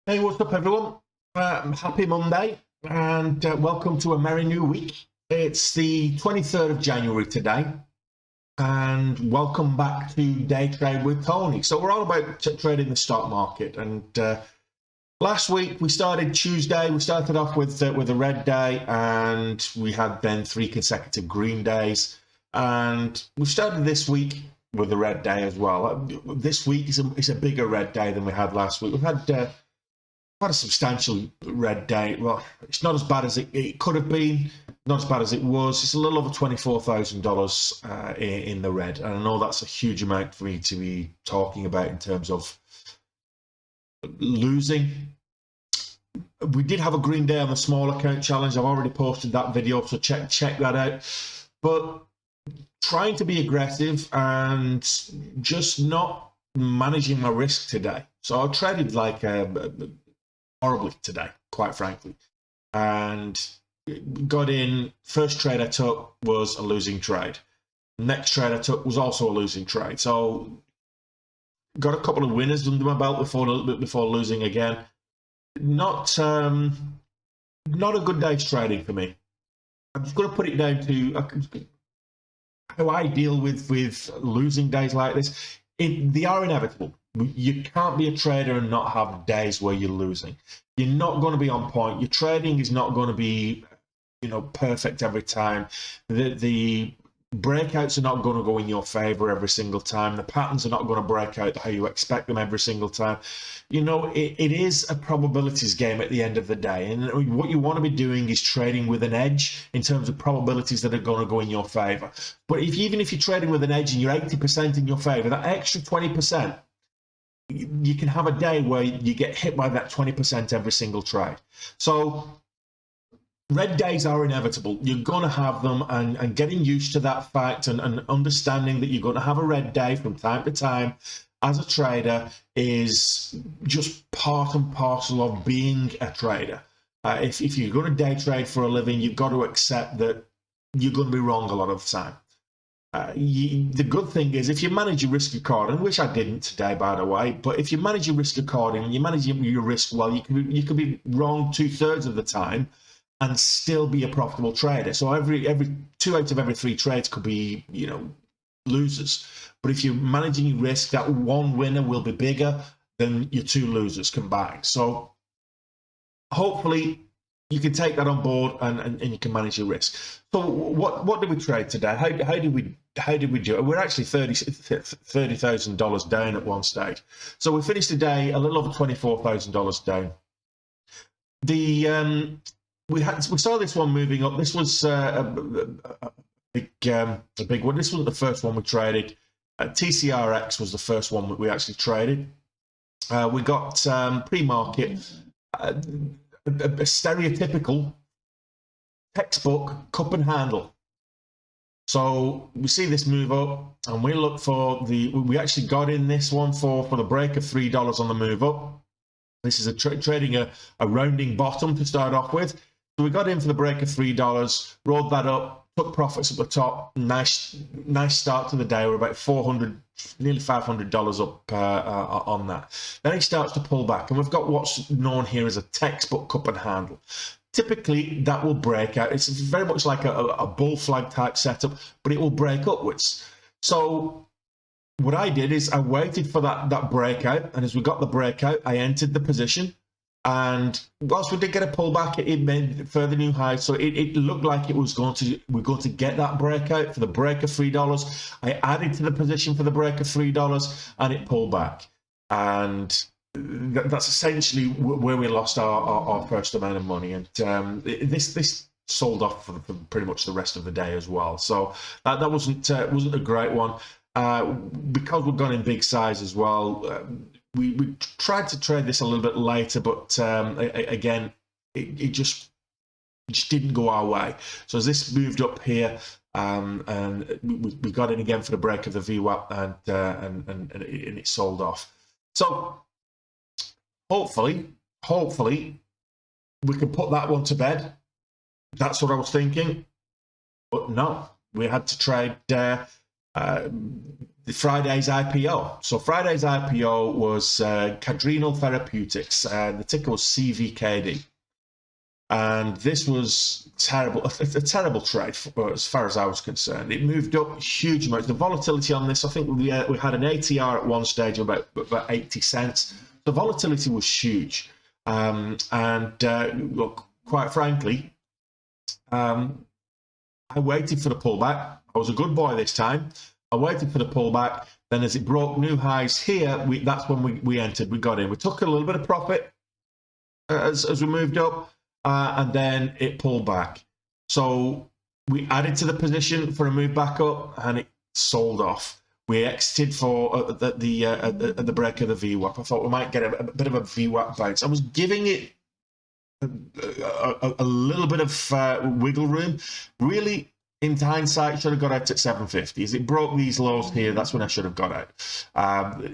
Hey, what's up, everyone? Happy Monday and welcome to a merry new week. It's the 23rd of January today, and welcome back to Day Trade with Tony. So, we're all about trading the stock market. And last week we started Tuesday, we started off with a red day, and we had then 3 consecutive green days. And we started this week with a red day as well. This week is a bigger red day than we had last week. We've had quite a substantial red day. Well, it's not as bad as it could have been, not as bad as it was. It's a little over $24,000 in the red. And I know that's a huge amount for me to be talking about in terms of losing. We did have a green day on the small account challenge. I've already posted that video, so check that out. But trying to be aggressive and just not managing my risk today. So I traded like horribly today, quite frankly, and got in. First trade I took was a losing trade. Next trade I took was also a losing trade. So got a couple of winners under my belt before losing again. Not a good day's trading for me. I'm just going to put it down to how I deal with losing days like this. They are inevitable. You can't be a trader and not have days where you're losing. You're not going to be on point. Your trading is not going to be, perfect every time. The breakouts are not going to go in your favor every single time. The patterns are not going to break out how you expect them every single time. It is a probabilities game at the end of the day. And what you want to be doing is trading with an edge in terms of probabilities that are going to go in your favor. But even if you're trading with an edge and you're 80% in your favor, that extra 20%, you can have a day where you get hit by that 20% every single trade. So red days are inevitable. You're going to have them, and getting used to that fact and understanding that you're going to have a red day from time to time as a trader is just part and parcel of being a trader. If you're going to day trade for a living, you've got to accept that you're going to be wrong a lot of the time. The good thing is if you manage your risk according, which I didn't today, by the way, but if you manage your risk according and you manage your risk well, you can be wrong 2/3 of the time and still be a profitable trader. So every 2 out of every 3 trades could be losers. But if you're managing your risk, that one winner will be bigger than your 2 losers combined. So hopefully you can take that on board and you can manage your risk. So what did we trade today? How did we do it? We're actually $30,000 down at one stage. So we finished the day a little over $24,000 down. We saw this one moving up. This was a big one. This wasn't the first one we traded. TCRX was the first one that we actually traded. We got pre-market. A stereotypical textbook cup and handle. So we see this move up, and we look for we actually got in this one for the break of $3 on the move up. This is trading a rounding bottom to start off with. So we got in for the break of $3, rolled that up, took profits at the top. Nice start to the day. We're about nearly $500 up on that. Then it starts to pull back, and we've got what's known here as a textbook cup and handle. Typically, that will break out. It's very much like a bull flag type setup, but it will break upwards. So what I did is I waited for that breakout, and as we got the breakout, I entered the position. And whilst we did get a pullback, it made further new highs. So it looked like we're going to get that breakout for the break of $3. I added to the position for the break of $3, and it pulled back. And that's essentially where we lost our first amount of money. And this sold off for pretty much the rest of the day as well. So that wasn't a great one. Because we've gone in big size as well. We tried to trade this a little bit later, but again, it just didn't go our way. So as this moved up here, and we got in again for the break of the VWAP, and it sold off. So hopefully we can put that one to bed. That's what I was thinking, but no, we had to trade Friday's IPO. So Friday's IPO was Cadrenal Therapeutics, and the ticker was CVKD. And this was terrible, a terrible trade as far as I was concerned. It moved up huge amounts. The volatility on this, I think we had an ATR at one stage of about 80 cents. The volatility was huge. Look, quite frankly, I waited for the pullback. I was a good boy this time. I waited for the pullback. Then as it broke new highs here, that's when we entered. We got in. We took a little bit of profit as we moved up, and then it pulled back. So we added to the position for a move back up, and it sold off. We exited for the break of the VWAP. I thought we might get a bit of a VWAP bounce. I was giving it a little bit of wiggle room. Really, in hindsight, should have got out at 750. As it broke these lows here, that's when I should have got out.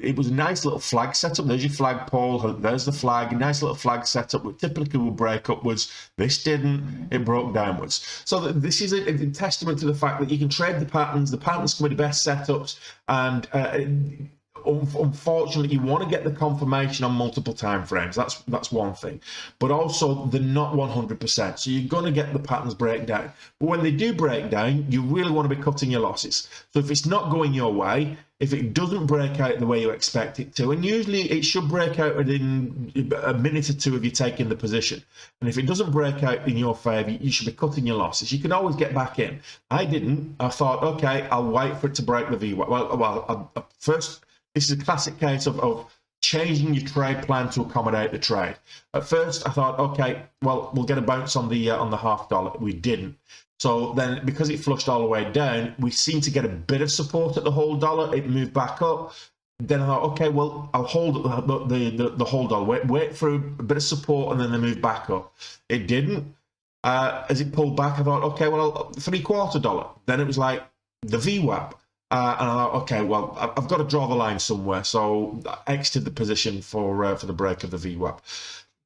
It was a nice little flag setup. There's your flagpole. There's the flag. A nice little flag setup. We typically will break upwards. This didn't. It broke downwards. So this is a testament to the fact that you can trade the patterns. The patterns can be the best setups, and unfortunately, you want to get the confirmation on multiple time frames. That's one thing, but also they're not 100%. So you're going to get the patterns break down. But when they do break down, you really want to be cutting your losses. So if it's not going your way, if it doesn't break out the way you expect it to, and usually it should break out within a minute or two of you taking the position. And if it doesn't break out in your favor, you should be cutting your losses. You can always get back in. I didn't. I thought, okay, I'll wait for it to break the VWAP. Well, first. This is a classic case of changing your trade plan to accommodate the trade. At first, I thought, okay, well, we'll get a bounce on the $0.50. We didn't. So then, because it flushed all the way down, we seemed to get a bit of support at the whole dollar. It moved back up. Then I thought, okay, well, I'll hold the whole dollar. Wait for a bit of support, and then they moved back up. It didn't. As it pulled back, I thought, okay, well, $0.75. Then it was like the VWAP. And I thought, okay, well, I've got to draw the line somewhere. So I exited the position for the break of the VWAP.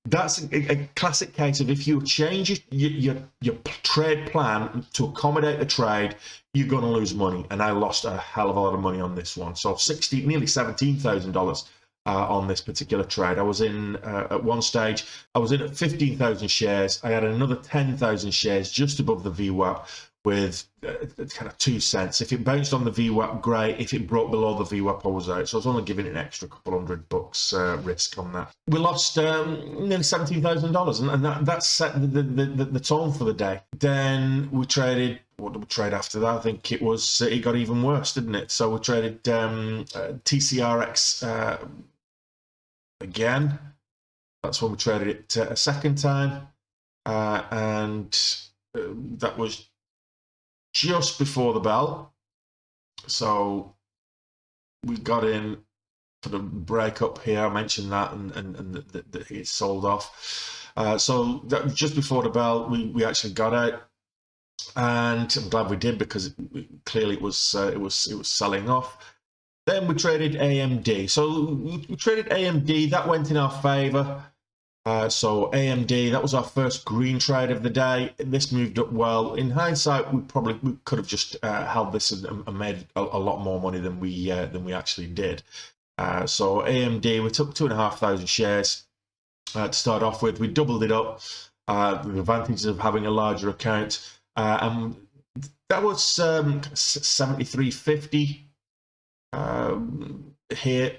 That's a classic case of if you change your trade plan to accommodate the trade, you're going to lose money. And I lost a hell of a lot of money on this one. So nearly $17,000 on this particular trade. I was in, at one stage, I was in at 15,000 shares. I had another 10,000 shares just above the VWAP, with kind of 2 cents. If it bounced on the VWAP, great. If it broke below the VWAP, I was out. So I was only giving it an extra couple $100 risk on that. We lost nearly $17,000, and that set the tone for the day. Then we traded. What did we trade after that? I think it got even worse, didn't it? So we traded TCRX again. That's when we traded it a second time, and that was just before the bell. So we got in for the break up here. I mentioned that, and that it sold off. So that, just before the bell, we actually got out, and I'm glad we did, because clearly it was selling off. Then we traded AMD. So we traded AMD. That went in our favor. So AMD, that was our first green trade of the day. This moved up well. In hindsight, we could have just held this and made a lot more money than we actually did. So AMD, we took 2,500 shares to start off with. We doubled it up. The advantages of having a larger account, and that was 73.50 here.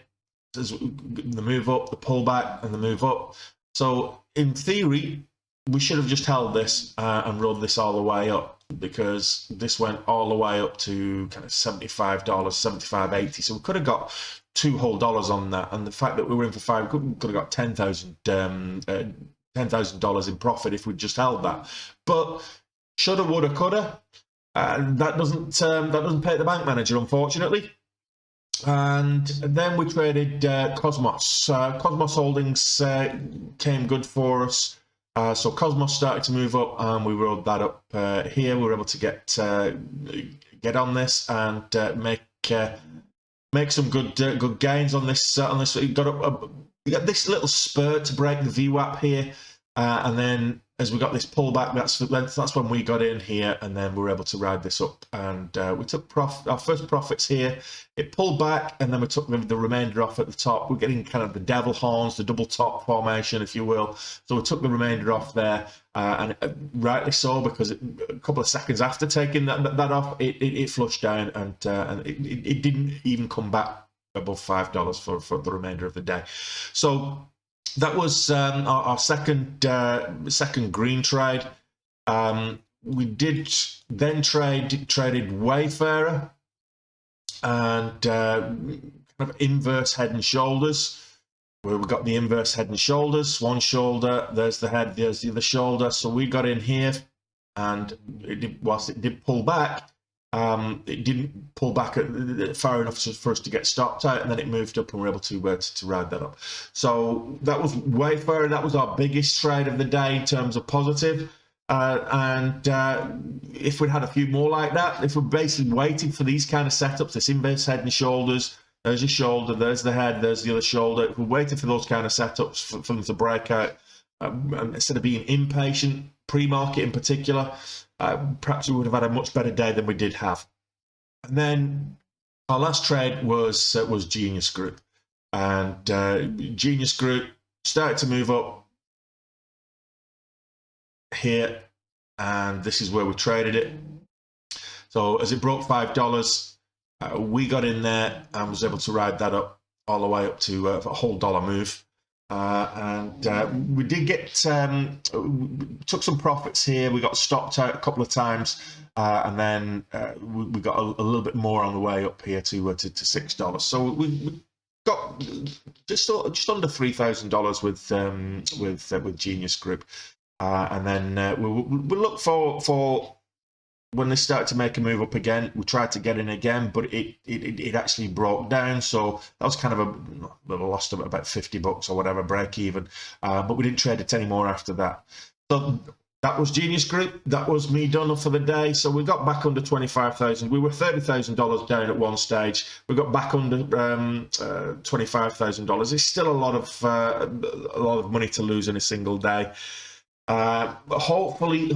The move up, the pullback, and the move up. So in theory, we should have just held this and rode this all the way up, because this went all the way up to kind of $75, $75.80. So we could have got $2 whole on that. And the fact that we were in for $5, we could have got $10,000 in profit if we just held that. But shoulda, woulda, coulda. That doesn't pay the bank manager, unfortunately. And then we traded Cosmos. Cosmos Holdings came good for us. So Cosmos started to move up, and we rode that up here. We were able to get on this and make some good gains on this. We got this little spurt to break the VWAP here, and then as we got this pullback, that's when we got in here, and then we were able to ride this up, and we took our first profits here. It pulled back, and then we took the remainder off at the top. We're getting kind of the devil horns, the double top formation, if you will. So we took the remainder off there, and rightly so, because a couple of seconds after taking that off, it flushed down, and it didn't even come back above $5 for the remainder of the day. So that was our second green trade. We did then traded Wayfarer and kind of inverse head and shoulders, where we got the inverse head and shoulders. One shoulder, there's the head, there's the other shoulder. So we got in here, and whilst it did pull back, it didn't pull back far enough for us to get stopped out, and then it moved up, and we were able to ride that up. So that was Wayfarer. That was our biggest trade of the day in terms of positive. And if we'd had a few more like that, if we're basically waiting for these kind of setups, this inverse head and shoulders, there's your shoulder, there's the head, there's the other shoulder. If we're waiting for those kind of setups for them to break out, instead of being impatient, pre-market in particular, perhaps we would have had a much better day than we did have. And then our last trade was Genius Group, and Genius Group started to move up here, and this is where we traded it. So as it broke $5, we got in there and was able to ride that up all the way up to a whole dollar move. And we did get took some profits here. We got stopped out a couple of times, and then we got a little bit more on the way up here to $6. So we got just under $3,000 with Genius Group, and then we look for when they started to make a move up again. We tried to get in again, but it actually broke down. So that was kind of a lost about $50 or whatever, break even. But we didn't trade it anymore after that. So that was Genius Group. That was me done for the day. So we got back under 25,000. We were $30,000 down at one stage. We got back under $25,000. It's still a lot of money to lose in a single day. But hopefully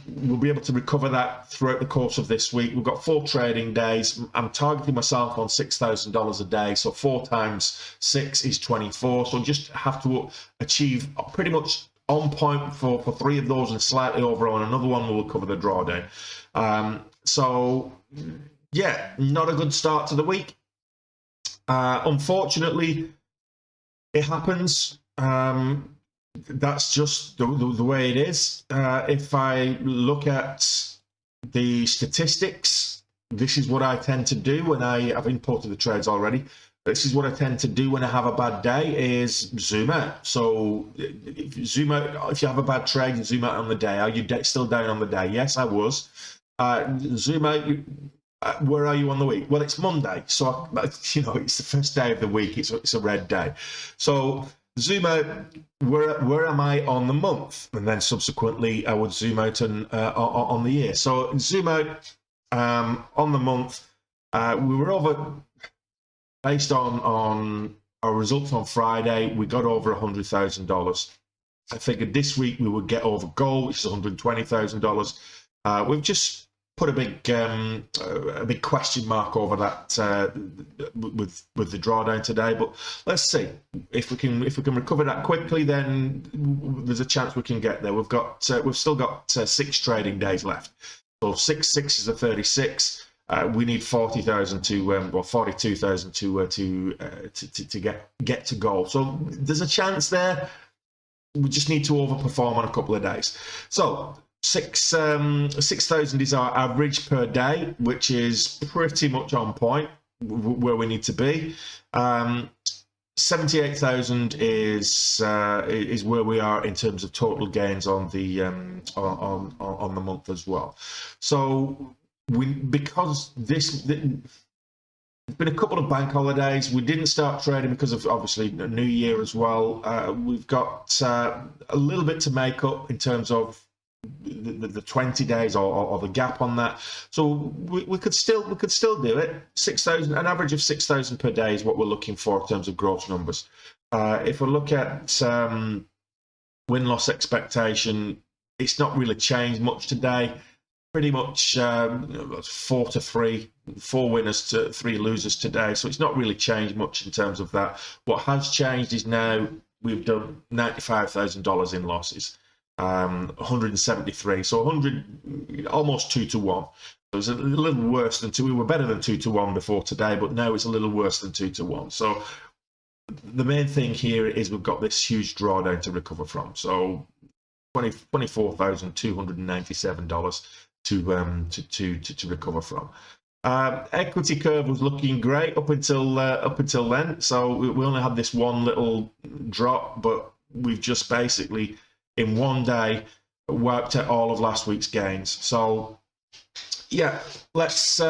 we'll be able to recover that throughout the course of this week. We've got 4 trading days. I'm targeting myself on $6,000 a day, so 4 times 6 is 24. So just have to achieve pretty much on point for 3 of those and slightly over on another one. We'll cover the drawdown. So yeah, not a good start to the week. Unfortunately, it happens. That's just the way it is. If I look at the statistics, this is what I tend to do when I've imported the trades already. This is what I tend to do when I have a bad day, is zoom out. So if you zoom out, if you have a bad trade, you zoom out on the day. Are you still down on the day? Yes, I was. Zoom out. Where are you on the week? Well, it's Monday, so it's the first day of the week. It's a red day. So zoom out, where am I on the month? And then subsequently I would zoom out on the year. So zoom out on the month. We were over, based on our results on Friday, we got over $100,000. I figured this week we would get over goal, which is $120,000. We've just put a big question mark over that with the drawdown today, but let's see if we can recover that quickly. Then there's a chance we can get there. We've still got 6 trading days left, so 6 is a 36. We need 40,000 or 42,000 to get to goal. So there's a chance there. We just need to overperform on a couple of days. So 6,000 is our average per day, which is pretty much on point where we need to be. 78,000 is where we are in terms of total gains on the on the month as well. So because there's been a couple of bank holidays, we didn't start trading because of obviously New Year as well. We've got a little bit to make up in terms of the 20 days or the gap on that, so we could still do it. 6,000, an average of 6,000 per day is what we're looking for in terms of gross numbers. If we look at win-loss expectation, it's not really changed much today. Pretty much 4-3, 4 winners to 3 losers today. So it's not really changed much in terms of that. What has changed is now we've done $95,000 in losses, 173. So 100, almost 2 to 1. So it's a little worse than 2. We were better than 2 to 1 before today, but now it's a little worse than 2 to 1. So the main thing here is we've got this huge drawdown to recover from. So $24,297 to recover from. Equity curve was looking great up until then. So we only had this one little drop, but we've just basically in one day wiped out all of last week's gains. So yeah, let's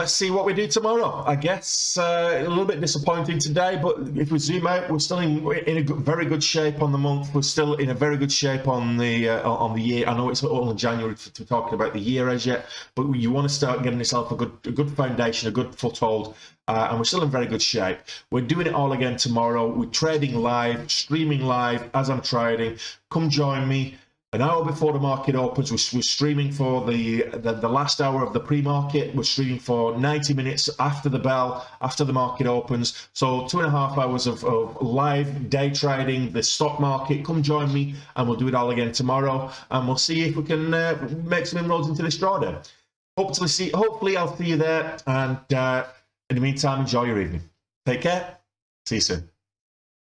see what we do tomorrow. I guess a little bit disappointing today, but if we zoom out, we're still in a very good shape on the month. We're still in a very good shape on the year. I know it's only January to talking about the year as yet, but you want to start getting yourself a good foundation, a good foothold, and we're still in very good shape. We're doing it all again tomorrow. We're trading live, streaming live as I'm trading. Come join me. An hour before the market opens, we're streaming for the last hour of the pre-market. We're streaming for 90 minutes after the bell, after the market opens. So 2.5 hours of live day trading, the stock market. Come join me and we'll do it all again tomorrow. And we'll see if we can make some inroads into this drawdown. Hopefully I'll see you there. And in the meantime, enjoy your evening. Take care. See you soon.